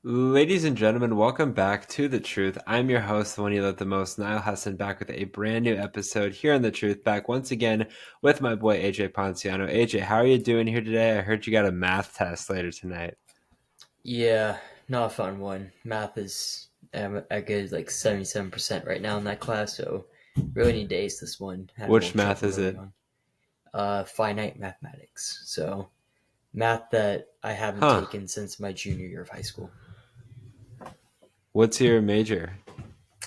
Ladies and gentlemen, welcome back to The Truth. I'm your host, the one you love the most, Niall Hassan, back with a brand new episode here on The Truth, back once again with my boy AJ Ponciano. AJ, how are you doing here today? I heard you got a math test later tonight. Yeah, not a fun one. Math is a good like 77% right now in that class, so really need to ace this one. Had a little Which math trouble is early it? on. Finite mathematics. So math that I haven't Huh. taken since my junior year of high school. What's your major?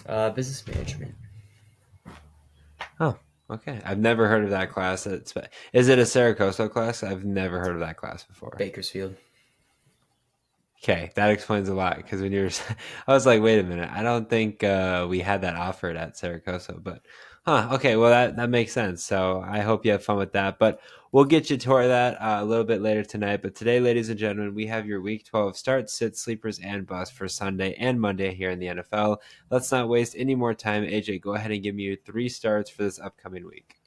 Business management. Oh, okay. I've never heard of that class. Is it a Saracoso class? I've never heard of that class before. Bakersfield. Okay, that explains a lot because when you're, I was like, wait a minute, I don't think we had that offered at Saracoso, but, okay, well that makes sense. So I hope you have fun with that. But we'll get you toward that a little bit later tonight. But today, ladies and gentlemen, we have your Week 12 start, sit, sleepers, and bust for Sunday and Monday here in the NFL. Let's not waste any more time. AJ, go ahead and give me your three starts for this upcoming week.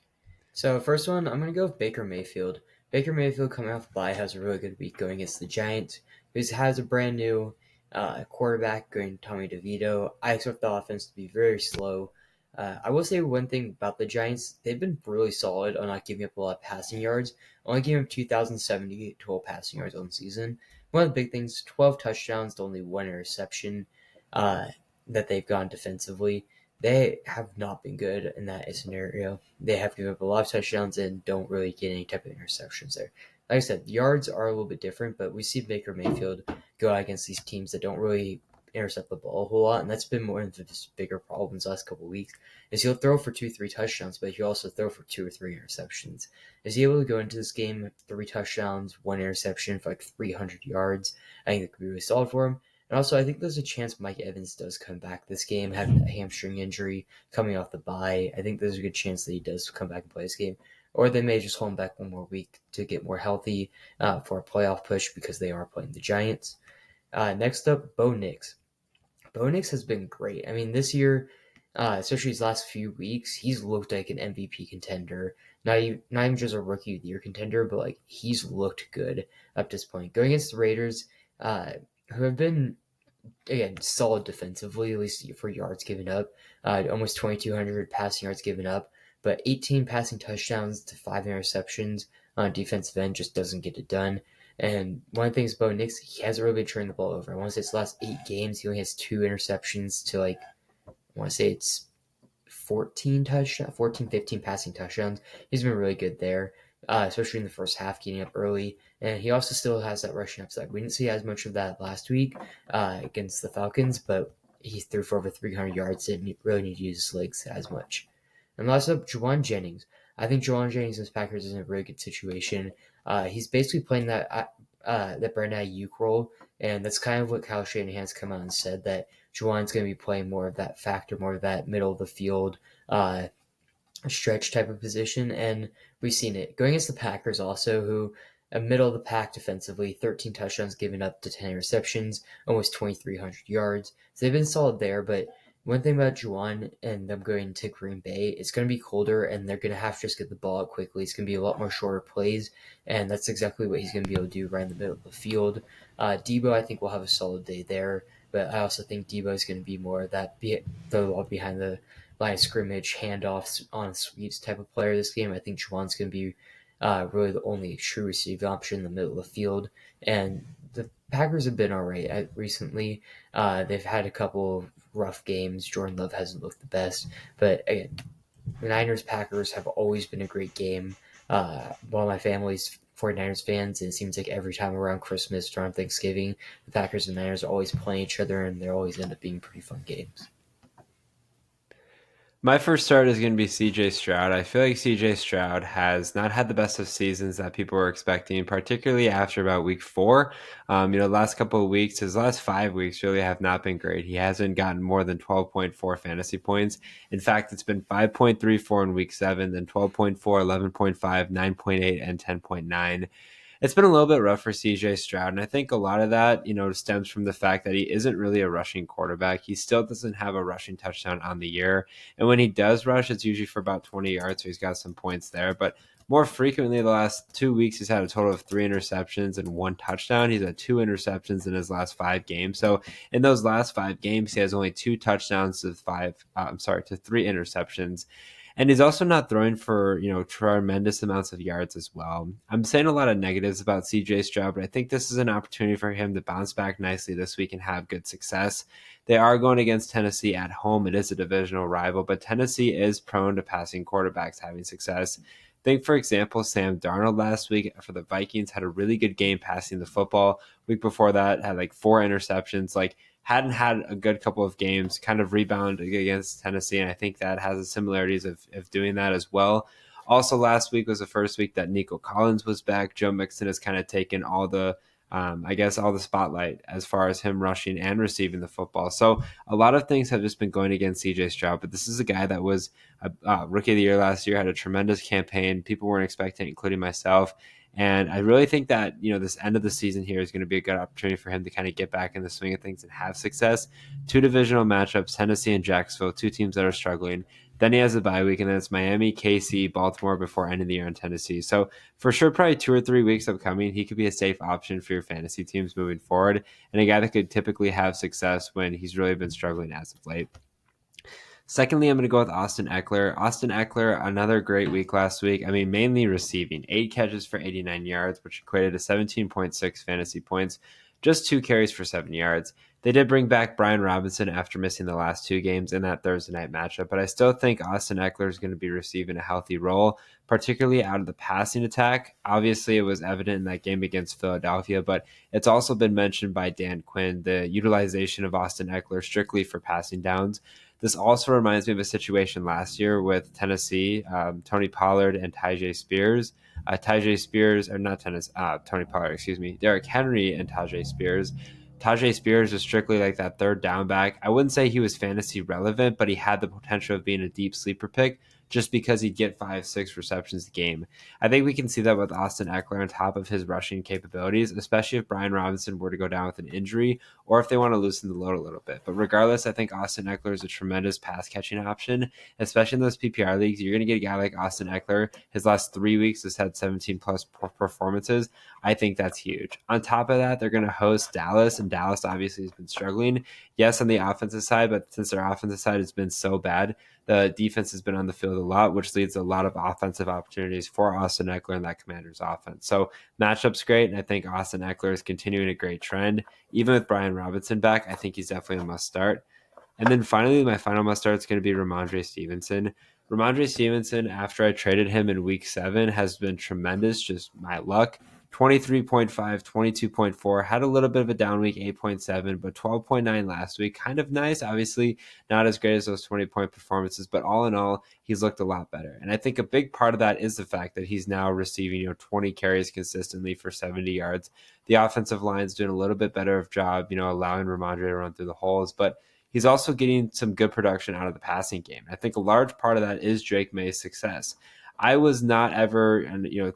So first one, I'm gonna go with Baker Mayfield. Baker Mayfield coming off bye has a really good week going against the Giants, who has a brand new quarterback going Tommy DeVito. I expect the offense to be very slow. I will say one thing about the Giants: they've been really solid on not giving up a lot of passing yards. Only giving up 2,070 total passing yards on the season. One of the big things: 12 touchdowns to only one interception uh, that they've gone defensively. They have not been good in that scenario. They have given up a lot of touchdowns and don't really get any type of interceptions there. Like I said, yards are a little bit different, but we see Baker Mayfield go out against these teams that don't really intercept the ball a whole lot, and that's been one of the bigger problems the last couple of weeks. Is he'll throw for 2, 3 touchdowns, but he'll also throw for 2 or 3 interceptions. Is he able to go into this game with 3 touchdowns, 1 interception for like 300 yards? I think that could be really solid for him. And also, I think there's a chance Mike Evans does come back this game, having a hamstring injury coming off the bye. I think there's a good chance that he does come back and play this game. Or they may just hold him back one more week to get more healthy for a playoff push because they are playing the Giants. Next up, Bo Nix. Bo Nix has been great. I mean, this year, especially his last few weeks, he's looked like an MVP contender. Not even just a rookie of the year contender, but like he's looked good up to this point. Going against the Raiders, who have been again solid defensively, at least for yards given up. Almost 2,200 passing yards given up, but 18 passing touchdowns to 5 interceptions on defensive end just doesn't get it done. And one of the things about Nix, he hasn't really been turning the ball over. I want to say his last 8 games, he only has 2 interceptions to like, I want to say it's 14, 15 passing touchdowns. He's been really good there, especially in the first half, getting up early. And he also still has that rushing upside. We didn't see as much of that last week against the Falcons, but he threw for over 300 yards. Didn't really need to use his legs as much. And last up, Juwan Jennings. I think Juwan Jennings and Packers is in a really good situation. He's basically playing that Brandon Ayuk role, and that's kind of what Kyle Shanahan's come out and said that Juwan's going to be playing more of that factor, more of that middle of the field uh, stretch type of position, and we've seen it going against the Packers also, who a middle of the pack defensively, 13 touchdowns given up to 10 receptions, almost 2,300 yards. So they've been solid there, but one thing about Juwan and them going to Green Bay, it's going to be colder, and they're going to have to just get the ball out quickly. It's going to be a lot more shorter plays, and that's exactly what he's going to be able to do right in the middle of the field. Debo, I think, will have a solid day there, but I also think Debo is going to be more of that throw the ball behind the line of scrimmage, handoffs on sweeps type of player this game. I think Juwan's going to be really the only true receiving option in the middle of the field. And the Packers have been all right recently. They've had a couple of rough games. Jordan Love hasn't looked the best. But again, the Niners Packers have always been a great game. One of my family's 49ers fans, and it seems like every time around Christmas, around Thanksgiving, the Packers and Niners are always playing each other, and they always end up being pretty fun games. My first start is going to be CJ Stroud. I feel like CJ Stroud has not had the best of seasons that people were expecting, particularly after about week four. The last couple of weeks, his last 5 weeks really have not been great. He hasn't gotten more than 12.4 fantasy points. In fact, it's been 5.34 in week seven, then 12.4, 11.5, 9.8, and 10.9. It's been a little bit rough for CJ Stroud, and I think a lot of that, stems from the fact that he isn't really a rushing quarterback. He still doesn't have a rushing touchdown on the year, and when he does rush, it's usually for about 20 yards, so he's got some points there. But more frequently the last 2 weeks, he's had a total of 3 interceptions and 1 touchdown. He's had 2 interceptions in his last 5 games. So in those last 5 games, he has only 2 touchdowns to to 3 interceptions. And he's also not throwing for, tremendous amounts of yards as well. I'm saying a lot of negatives about CJ Stroud, but I think this is an opportunity for him to bounce back nicely this week and have good success. They are going against Tennessee at home. It is a divisional rival, but Tennessee is prone to passing quarterbacks having success. Think, for example, Sam Darnold last week for the Vikings had a really good game passing the football. Week before that, had like 4 interceptions. Like, hadn't had a good couple of games, kind of rebound against Tennessee, and I think that has the similarities of doing that as well. Also, last week was the first week that Nico Collins was back. Joe Mixon has kind of taken all the, all the spotlight as far as him rushing and receiving the football. So a lot of things have just been going against CJ Stroud, but this is a guy that was a rookie of the year last year, had a tremendous campaign. People weren't expecting, including myself. And I really think that, this end of the season here is going to be a good opportunity for him to kind of get back in the swing of things and have success. 2 divisional matchups, Tennessee and Jacksonville, 2 teams that are struggling. Then he has a bye week, and then it's Miami, KC, Baltimore before ending the year in Tennessee. So for sure, probably 2 or 3 weeks upcoming, he could be a safe option for your fantasy teams moving forward, and a guy that could typically have success when he's really been struggling as of late. Secondly, I'm going to go with Austin Eckler. Austin Eckler, another great week last week. I mean, mainly receiving 8 catches for 89 yards, which equated to 17.6 fantasy points, just 2 carries for 7 yards. They did bring back Brian Robinson after missing the last 2 games in that Thursday night matchup, but I still think Austin Eckler is going to be receiving a healthy role, particularly out of the passing attack. Obviously, it was evident in that game against Philadelphia, but it's also been mentioned by Dan Quinn, the utilization of Austin Eckler strictly for passing downs. This also reminds me of a situation last year with Tennessee, Tony Pollard and Tyjae Spears. Tyjae Spears, or not Tennessee, Tony Pollard, excuse me, Derrick Henry and Tyjae Spears. Tajay Spears was strictly like that third down back. I wouldn't say he was fantasy relevant, but he had the potential of being a deep sleeper pick just because he'd get 5, 6 receptions a game. I think we can see that with Austin Eckler on top of his rushing capabilities, especially if Brian Robinson were to go down with an injury or if they want to loosen the load a little bit. But regardless, I think Austin Eckler is a tremendous pass catching option, especially in those PPR leagues. You're going to get a guy like Austin Eckler. His last 3 weeks has had 17 plus performances. I think that's huge. On top of that, they're going to host Dallas, and Dallas obviously has been struggling. Yes, on the offensive side, but since their offensive side has been so bad, the defense has been on the field a lot, which leads to a lot of offensive opportunities for Austin Eckler and that Commanders offense. So matchup's great, and I think Austin Eckler is continuing a great trend. Even with Brian Robinson back, I think he's definitely a must start. And then finally, my final must start is going to be Ramondre Stevenson. Ramondre Stevenson, after I traded him in week 7, has been tremendous. Just my luck. 23.5, 22.4, had a little bit of a down week, 8.7, but 12.9 last week. Kind of nice. Obviously, not as great as those 20-point performances, but all in all, he's looked a lot better. And I think a big part of that is the fact that he's now receiving 20 carries consistently for 70 yards. The offensive line's doing a little bit better of job, allowing Ramondre to run through the holes, but he's also getting some good production out of the passing game. I think a large part of that is Drake May's success. I was not ever,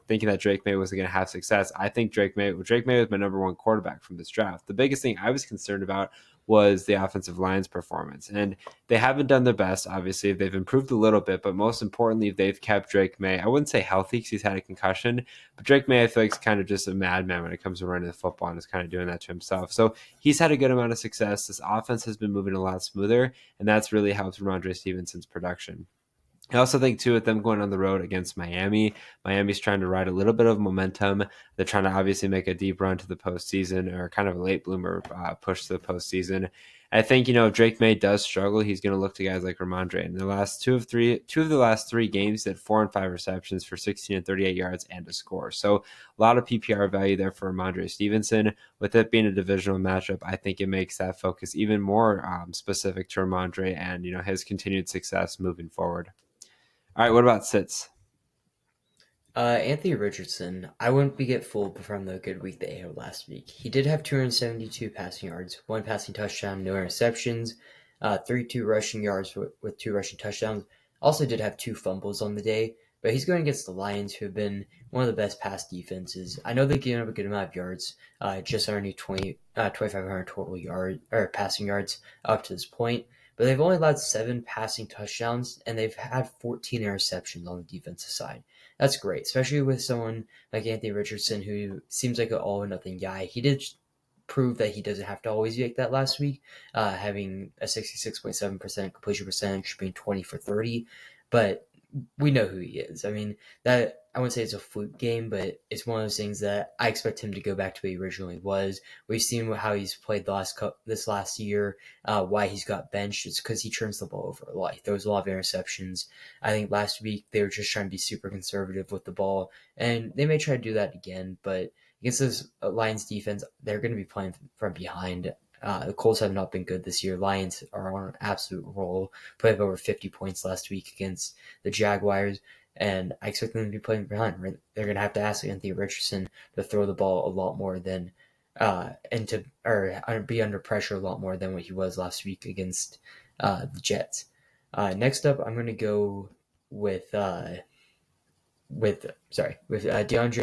thinking that Drake May was going to have success. I think Drake May was my number one quarterback from this draft. The biggest thing I was concerned about was the offensive line's performance, and they haven't done their best. Obviously, they've improved a little bit, but most importantly, they've kept Drake May. I wouldn't say healthy because he's had a concussion, but Drake May, I feel like, is kind of just a madman when it comes to running the football and is kind of doing that to himself. So he's had a good amount of success. This offense has been moving a lot smoother, and that's really helped Ramondre Stevenson's production. I also think, too, with them going on the road against Miami's trying to ride a little bit of momentum. They're trying to obviously make a deep run to the postseason, or kind of a late bloomer push to the postseason. I think, if Drake May does struggle, he's going to look to guys like Ramondre. In the last two of the last 3 games, he had 4 and 5 receptions for 16 and 38 yards and a score. So a lot of PPR value there for Ramondre Stevenson. With it being a divisional matchup, I think it makes that focus even more specific to Ramondre and, his continued success moving forward. All right, what about sits? Anthony Richardson, I wouldn't be get fooled from the good week that he had last week. He did have 272 passing yards, 1 passing touchdown, no interceptions, 32 rushing yards with 2 rushing touchdowns. Also did have 2 fumbles on the day, but he's going against the Lions, who have been one of the best pass defenses. I know they give up a good amount of yards, just underneath 2,500 total passing yards up to this point. but they've only allowed 7 passing touchdowns, and they've had 14 interceptions on the defensive side. That's great, especially with someone like Anthony Richardson, who seems like an all or nothing guy. He did prove that he doesn't have to always be like that last week, having a 66.7% completion percentage, being 20 for 30. But we know who he is. I mean, that I wouldn't say it's a fluke game, but it's one of those things that I expect him to go back to what he originally was. We've seen how he's played this last year, why he's got benched. It's because he turns the ball over a lot. He throws a lot of interceptions. I think last week they were just trying to be super conservative with the ball, and they may try to do that again, but against this Lions defense, they're going to be playing from behind. The Colts have not been good this year. Lions are on an absolute roll. Put up over 50 points last week against the Jaguars, and I expect them to be playing behind. They're going to have to ask Anthony Richardson to throw the ball a lot more than and to or be under pressure a lot more than what he was last week against the Jets. Next up, I'm going to go with DeAndre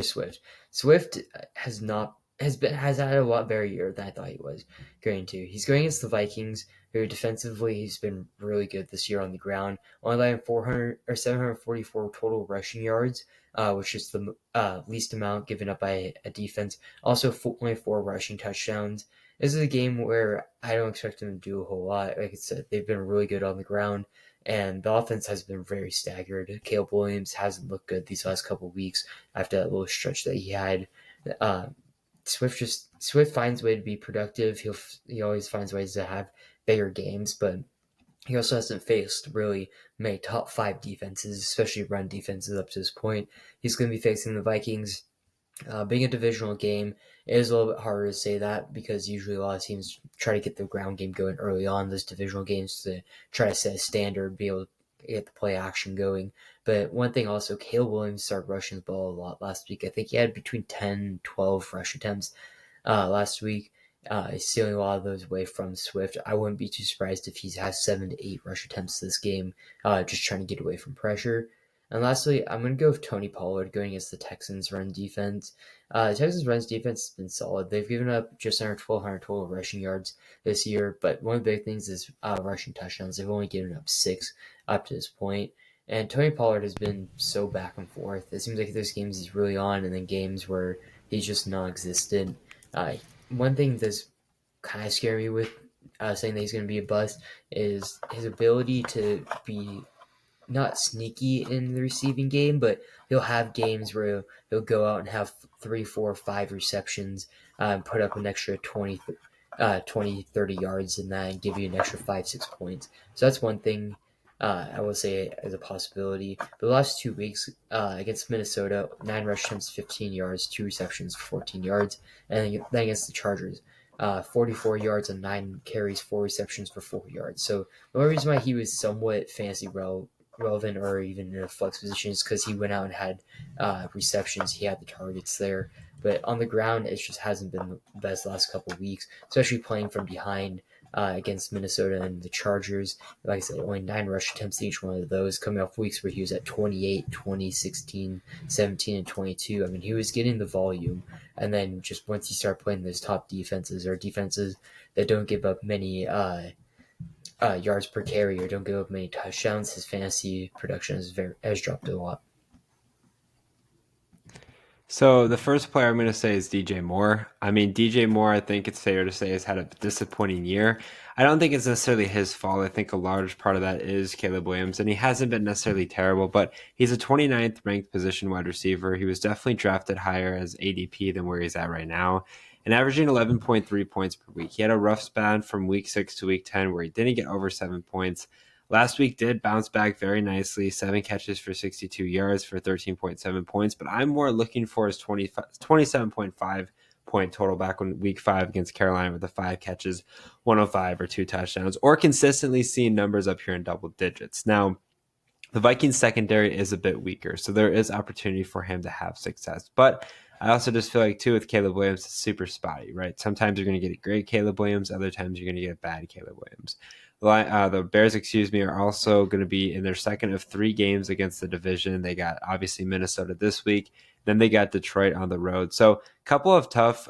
Swift. Swift has had a lot better year than I thought he was going to. He's going against the Vikings, who defensively he's been really good this year on the ground. Only allowing 400 or 744 total rushing yards, which is the least amount given up by a defense. Also, only 4 rushing touchdowns. This is a game where I don't expect him to do a whole lot. Like I said, they've been really good on the ground, and the offense has been very staggered. Caleb Williams hasn't looked good these last couple of weeks after that little stretch that he had. Uh, Swift finds a way to be productive. He always finds ways to have bigger games, but he also hasn't faced really many top 5 defenses, especially run defenses up to this point. He's going to be facing the Vikings. Being a divisional game, it is a little bit harder to say that because usually a lot of teams try to get the ground game going early on those divisional games to try to set a standard, be able to get the play action going. But one thing also, Caleb Williams started rushing the ball a lot last week. I think he had between 10 and 12 rush attempts last week. Stealing a lot of those away from Swift. I wouldn't be too surprised if he has 7 to 8 rush attempts this game, just trying to get away from pressure. And lastly, I'm going to go with Tony Pollard going against the Texans' run defense. The Texans' run defense has been solid. They've given up just under 1,200 total rushing yards this year, but one of the big things is rushing touchdowns. They've only given up 6 up to this point. And Tony Pollard has been so back and forth. It seems like there's games he's really on, and then games where he's just non-existent. One thing that's kind of scary me with saying that he's going to be a bust is his ability to be not sneaky in the receiving game, but he'll have games where he'll go out and have 3, 4, 5 receptions, put up an extra 20, 30 yards in that and give you an extra 5, 6 points. So that's one thing I will say as a possibility. But the last 2 weeks against Minnesota, 9 rush attempts, 15 yards, 2 receptions, 14 yards. And then against the Chargers, 44 yards on 9 carries, 4 receptions for 4 yards. So the only reason why he was somewhat fantasy relevant or even in a flex position is because he went out and had receptions. He had the targets there. But on the ground, it just hasn't been the best last couple of weeks, especially playing from behind against Minnesota and the Chargers. Like I said, only 9 rush attempts each one of those, coming off weeks where he was at 28, 20, 16, 17, and 22. I mean, he was getting the volume. And then just once you start playing those top defenses or defenses that don't give up many yards per carry or don't give up many touchdowns, his fantasy production has dropped a lot. So the first player I'm going to say is DJ Moore. I mean, DJ Moore, I think it's fair to say, has had a disappointing year. I don't think it's necessarily his fault. I think a large part of that is Caleb Williams, and he hasn't been necessarily terrible, but he's a 29th ranked position wide receiver. He was definitely drafted higher as ADP than where he's at right now, and averaging 11.3 points per week. He had a rough span from week 6 to week 10 where he didn't get over 7 points. Last week did bounce back very nicely, 7 catches for 62 yards for 13.7 points, but I'm more looking for his 27.5 point total back in week 5 against Carolina with the 5 catches, 105 or 2 touchdowns, or consistently seeing numbers up here in double digits. Now, the Vikings secondary is a bit weaker, so there is opportunity for him to have success. But I also just feel like, too, with Caleb Williams, it's super spotty, right? Sometimes you're going to get a great Caleb Williams. Other times you're going to get a bad Caleb Williams. The Bears, are also going to be in their second of 3 games against the division. They got, obviously, Minnesota this week. Then they got Detroit on the road. So a couple of tough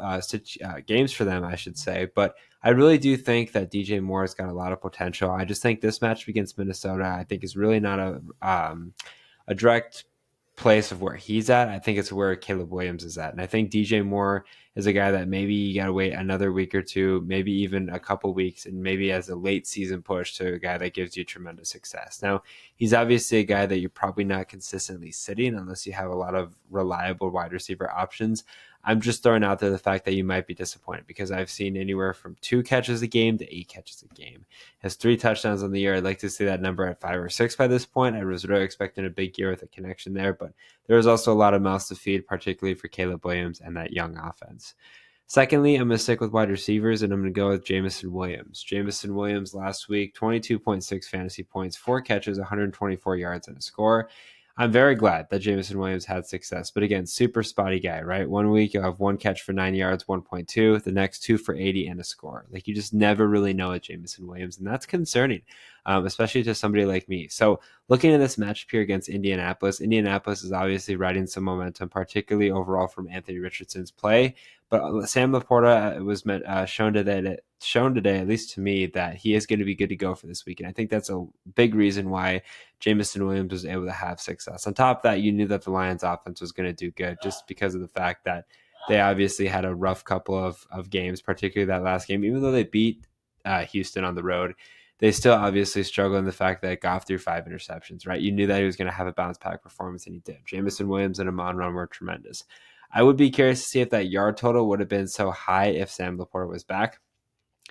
games for them, I should say. But I really do think that DJ Moore has got a lot of potential. I just think this match against Minnesota, I think, is really not a direct place of where he's at. I think it's where Caleb Williams is at. And I think DJ Moore is a guy that maybe you got to wait another week or two, maybe even a couple weeks, and maybe as a late season push to a guy that gives you tremendous success. Now, he's obviously a guy that you're probably not consistently sitting unless you have a lot of reliable wide receiver options. I'm just throwing out there the fact that you might be disappointed because I've seen anywhere from 2 catches a game to 8 catches a game. Has 3 touchdowns on the year. I'd like to see that number at 5 or 6 by this point. I was really expecting a big year with a connection there, but there was also a lot of mouths to feed, particularly for Caleb Williams and that young offense. Secondly, I'm going to stick with wide receivers, and I'm going to go with Jamison Williams. Jamison Williams last week, 22.6 fantasy points, 4 catches, 124 yards, and a score. I'm very glad that Jamison Williams had success. But again, super spotty guy, right? 1 week you'll have 1 catch for 9 yards, 1.2. The next 2 for 80 and a score. Like you just never really know with Jamison Williams, and that's concerning, especially to somebody like me. So looking at this matchup here against Indianapolis, Indianapolis is obviously riding some momentum, particularly overall from Anthony Richardson's play. But Sam Laporta was shown today, at least to me, that he is going to be good to go for this week. And I think that's a big reason why Jamison Williams was able to have success. On top of that, you knew that the Lions offense was going to do good just because of the fact that they obviously had a rough couple of games, particularly that last game. Even though they beat Houston on the road, they still obviously struggle in the fact that Goff threw 5 interceptions, right? You knew that he was going to have a bounce back performance, and he did. Jamison Williams and Amon Ra were tremendous. I would be curious to see if that yard total would have been so high if Sam Laporta was back.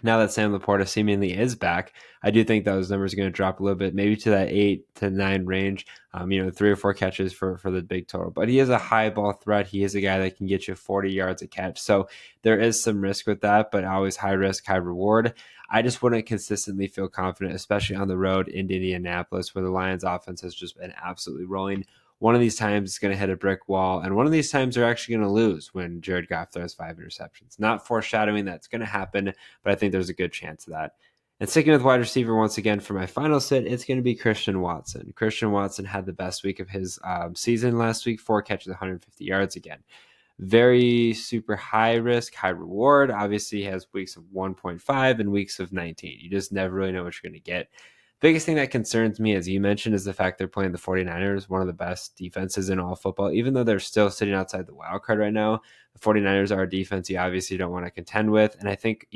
Now that Sam Laporta seemingly is back, I do think those numbers are going to drop a little bit, maybe to that 8 to 9 range. 3 or 4 catches for the big total. But he is a high ball threat. He is a guy that can get you 40 yards a catch. So there is some risk with that, but always high risk, high reward. I just wouldn't consistently feel confident, especially on the road in Indianapolis, where the Lions offense has just been absolutely rolling. One of these times it's going to hit a brick wall, and one of these times they're actually going to lose when Jared Goff throws 5 interceptions. Not foreshadowing that's going to happen, but I think there's a good chance of that. And sticking with wide receiver once again for my final sit, it's going to be Christian Watson. Christian Watson had the best week of his season last week, 4 catches, 150 yards again. Very super high risk, high reward. Obviously, he has weeks of 1.5 and weeks of 19. You just never really know what you're going to get. Biggest thing that concerns me, as you mentioned, is the fact they're playing the 49ers, one of the best defenses in all football. Even though they're still sitting outside the wild card right now, the 49ers are a defense you obviously don't want to contend with. And I think,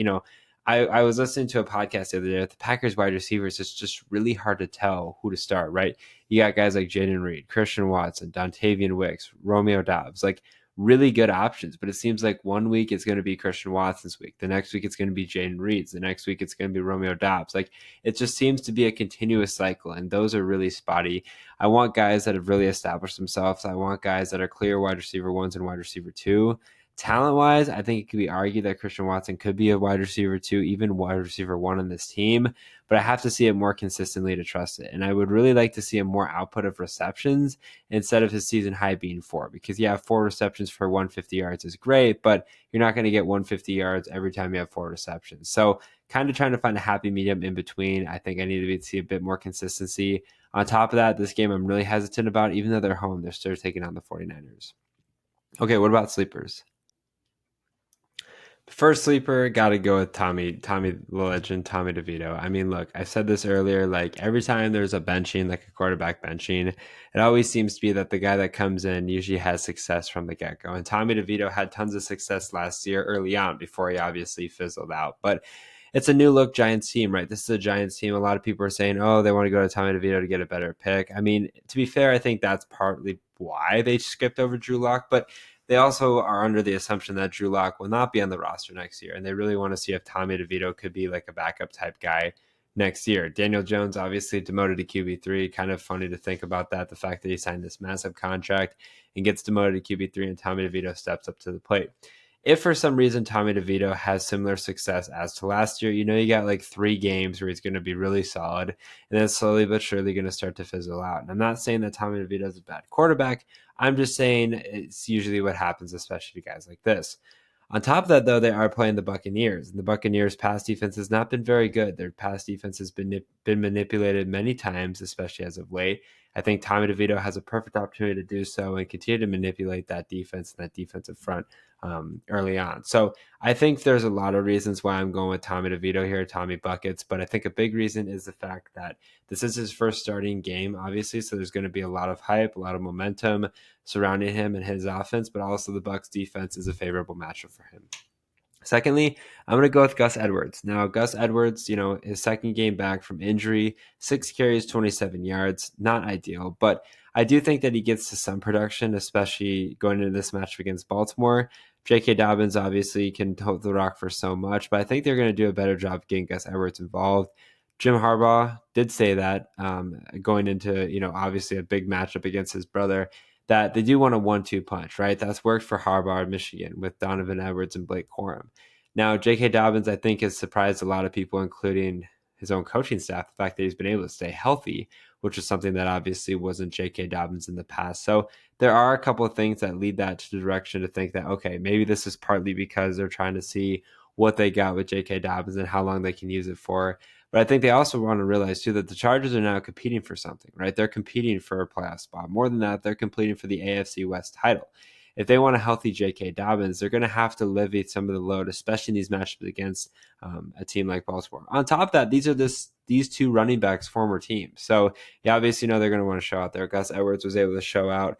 I was listening to a podcast the other day with the Packers wide receivers. It's just really hard to tell who to start, right? You got guys like Jaden Reed, Christian Watson, Dontavian Wicks, Romeo Doubs, like really good options. But it seems like 1 week it's going to be Christian Watson's week. The next week it's going to be Jaden Reed's. The next week it's going to be Romeo Doubs. Like it just seems to be a continuous cycle, and those are really spotty. I want guys that have really established themselves. I want guys that are clear wide receiver 1s and wide receiver 2. Talent-wise, I think it could be argued that Christian Watson could be a wide receiver 2, even wide receiver 1 on this team, but I have to see it more consistently to trust it. And I would really like to see a more output of receptions instead of his season high being 4, because 4 receptions for 150 yards is great, but you're not going to get 150 yards every time you have 4 receptions. So kind of trying to find a happy medium in between. I think I need to see a bit more consistency. On top of that, this game I'm really hesitant about. Even though they're home, they're still taking on the 49ers. Okay, what about sleepers? First sleeper, got to go with Tommy, the legend, Tommy DeVito. I mean, look, I said this earlier, like every time there's a benching, like a quarterback benching, it always seems to be that the guy that comes in usually has success from the get-go. And Tommy DeVito had tons of success last year early on before he obviously fizzled out. But it's a new look Giants team, right? This is a Giants team. A lot of people are saying, oh, they want to go to Tommy DeVito to get a better pick. I mean, to be fair, I think that's partly why they skipped over Drew Lock, but they also are under the assumption that Drew Lock will not be on the roster next year, and they really want to see if Tommy DeVito could be like a backup type guy next year. Daniel Jones obviously demoted to QB3. Kind of funny to think about that, the fact that he signed this massive contract and gets demoted to QB3 and Tommy DeVito steps up to the plate. If for some reason Tommy DeVito has similar success as to last year, you got like 3 games where he's going to be really solid, and then slowly but surely going to start to fizzle out. And I'm not saying that Tommy DeVito is a bad quarterback. I'm just saying it's usually what happens, especially to guys like this. On top of that, though, they are playing the Buccaneers, and the Buccaneers' pass defense has not been very good. Their pass defense has been manipulated many times, especially as of late. I think Tommy DeVito has a perfect opportunity to do so and continue to manipulate that defense and that defensive front early on. So I think there's a lot of reasons why I'm going with Tommy DeVito here, Tommy Buckets, but I think a big reason is the fact that this is his first starting game, obviously, so there's going to be a lot of hype, a lot of momentum surrounding him and his offense, but also the Bucks defense is a favorable matchup for him. Secondly, I'm going to go with Gus Edwards. Now, Gus Edwards, his second game back from injury, 6 carries, 27 yards, not ideal, but I do think that he gets to some production, especially going into this matchup against Baltimore. J.K. Dobbins obviously can hold the rock for so much, but I think they're going to do a better job getting Gus Edwards involved. Jim Harbaugh did say that going into, obviously a big matchup against his brother, that they do want a 1-2 punch, right? That's worked for Harbaugh in Michigan with Donovan Edwards and Blake Corum. Now, J.K. Dobbins, I think, has surprised a lot of people, including his own coaching staff, the fact that he's been able to stay healthy, which is something that obviously wasn't J.K. Dobbins in the past. So there are a couple of things that lead that to the direction to think that, okay, maybe this is partly because they're trying to see what they got with J.K. Dobbins and how long they can use it for. But I think they also want to realize, too, that the Chargers are now competing for something, right? They're competing for a playoff spot. More than that, they're competing for the AFC West title. If they want a healthy J.K. Dobbins, they're going to have to alleviate some of the load, especially in these matchups against a team like Baltimore. On top of that, these two running backs' former teams. So, yeah, obviously, they're going to want to show out there. Gus Edwards was able to show out,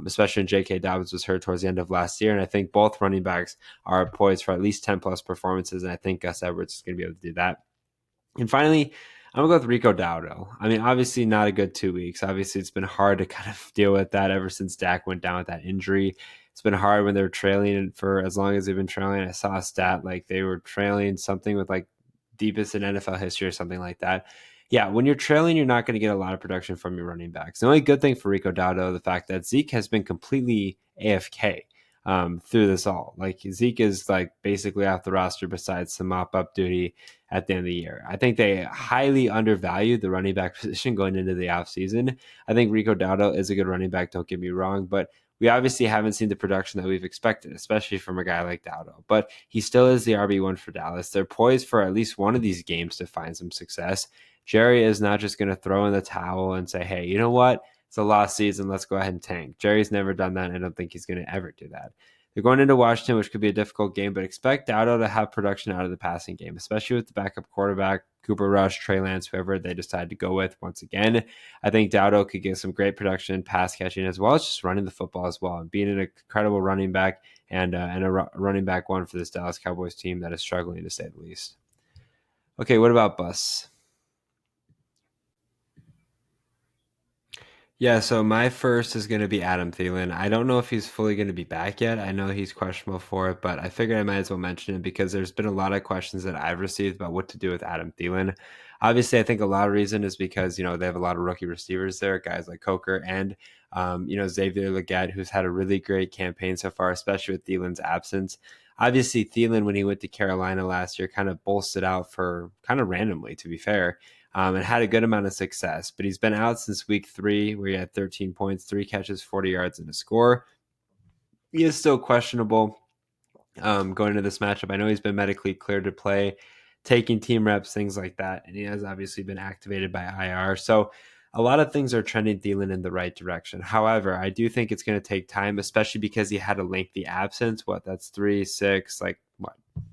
especially when J.K. Dobbins was hurt towards the end of last year. And I think both running backs are poised for at least 10-plus performances, and I think Gus Edwards is going to be able to do that. And finally, I'm going to go with Rico Dowdle. I mean, obviously not a good 2 weeks. Obviously, it's been hard to kind of deal with that ever since Dak went down with that injury. It's been hard when they were trailing for as long as they've been trailing. I saw a stat like they were trailing something with like deepest in NFL history or something like that. Yeah, when you're trailing, you're not going to get a lot of production from your running backs. The only good thing for Rico Dowdle, the fact that Zeke has been completely AFK through this all. Like Zeke is like basically off the roster besides some mop up duty at the end of the year. I think they highly undervalued the running back position going into the offseason. I think Rico Dowdle is a good running back, don't get me wrong, but we obviously haven't seen the production that we've expected, especially from a guy like Dowdle. But he still is the RB1 for Dallas. They're poised for at least one of these games to find some success. Jerry is not just going to throw in the towel and say, hey, you know what? It's a lost season. Let's go ahead and tank. Jerry's never done that. And I don't think he's going to ever do that. They're going into Washington, which could be a difficult game, but expect Dowdle to have production out of the passing game, especially with the backup quarterback, Cooper Rush, Trey Lance, whoever they decide to go with once again. I think Dowdle could get some great production, pass catching, as well as just running the football as well, and being an incredible running back and a running back one for this Dallas Cowboys team that is struggling to say the least. Okay, what about Bus? Yeah, so my first is going to be Adam Thielen. I don't know if he's fully going to be back yet. I know he's questionable for it, but I figured I might as well mention it because there's been a lot of questions that I've received about what to do with Adam Thielen. Obviously, I think a lot of reason is because, they have a lot of rookie receivers there, guys like Coker and, Xavier Legette, who's had a really great campaign so far, especially with Thielen's absence. Obviously, Thielen, when he went to Carolina last year, kind of bolstered out for kind of randomly, to be fair, and had a good amount of success. But he's been out since week 3, where he had 13 points, 3 catches, 40 yards, and a score. He is still questionable going into this matchup. I know he's been medically cleared to play, taking team reps, things like that, and he has obviously been activated by IR. So a lot of things are trending Thielen in the right direction. However, I do think it's going to take time, especially because he had a lengthy absence. That's 3, 6,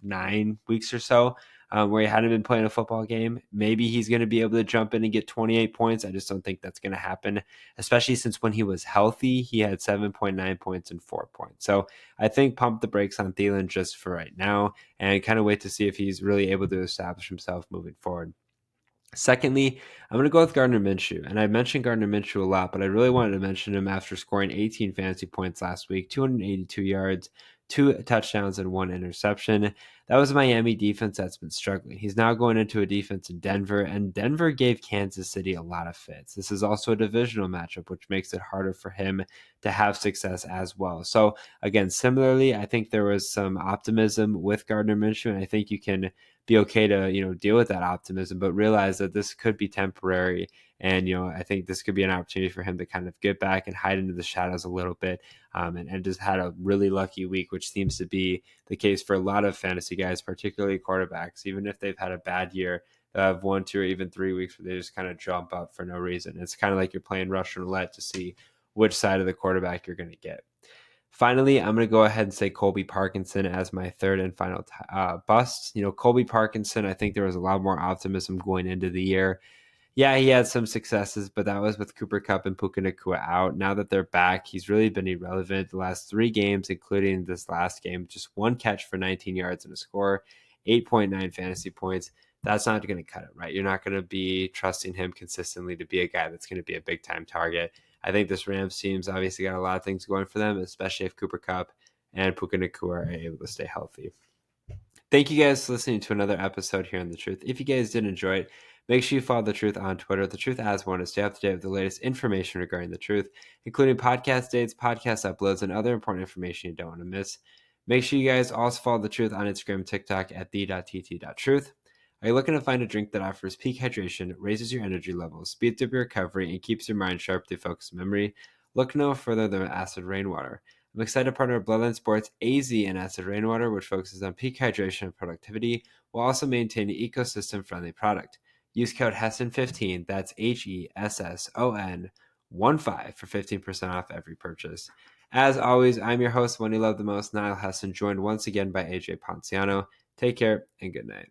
9 weeks or so, where he hadn't been playing a football game. Maybe he's going to be able to jump in and get 28 points. I just don't think that's going to happen, especially since when he was healthy, he had 7.9 points and 4 points. So I think pump the brakes on Thielen just for right now and kind of wait to see if he's really able to establish himself moving forward. Secondly, I'm going to go with Gardner Minshew. And I mentioned Gardner Minshew a lot, but I really wanted to mention him after scoring 18 fantasy points last week, 282 yards, 2 touchdowns, and 1 interception. That was a Miami defense that's been struggling. He's now going into a defense in Denver, and Denver gave Kansas City a lot of fits. This is also a divisional matchup, which makes it harder for him to have success as well. So, again, similarly, I think there was some optimism with Gardner Minshew, and I think you can be okay to deal with that optimism, but realize that this could be temporary. And I think this could be an opportunity for him to kind of get back and hide into the shadows a little bit, and just had a really lucky week, which seems to be the case for a lot of fantasy guys, particularly quarterbacks. Even if they've had a bad year, they have 1, 2, or even 3 weeks where they just kind of jump up for no reason. It's kind of like you're playing Russian roulette to see which side of the quarterback you're going to get. Finally, I'm going to go ahead and say Colby Parkinson as my third and final bust. Colby Parkinson, I think there was a lot more optimism going into the year. Yeah, he had some successes, but that was with Cooper Kupp and Puka Nacua out. Now that they're back, he's really been irrelevant the last 3 games, including this last game. Just 1 catch for 19 yards and a score, 8.9 fantasy points. That's not going to cut it, right? You're not going to be trusting him consistently to be a guy that's going to be a big-time target. I think this Rams team's obviously got a lot of things going for them, especially if Cooper Kupp and Puka Nacua are able to stay healthy. Thank you guys for listening to another episode here on The Truth. If you guys did enjoy it, make sure you follow The Truth on Twitter, The Truth as one, to stay up to date with the latest information regarding The Truth, including podcast dates, podcast uploads, and other important information you don't want to miss. Make sure you guys also follow The Truth on Instagram and TikTok at the.tt.truth. Are you looking to find a drink that offers peak hydration, raises your energy levels, speeds up your recovery, and keeps your mind sharp through focused memory? Look no further than Acid Rainwater. I'm excited to partner with Bloodline Sports AZ and Acid Rainwater, which focuses on peak hydration and productivity while also maintaining an ecosystem-friendly product. Use code HESSON15, that's HESSON 15 for 15% off every purchase. As always, I'm your host, one you love the most, Niall Hesson, joined once again by AJ Ponciano. Take care and good night.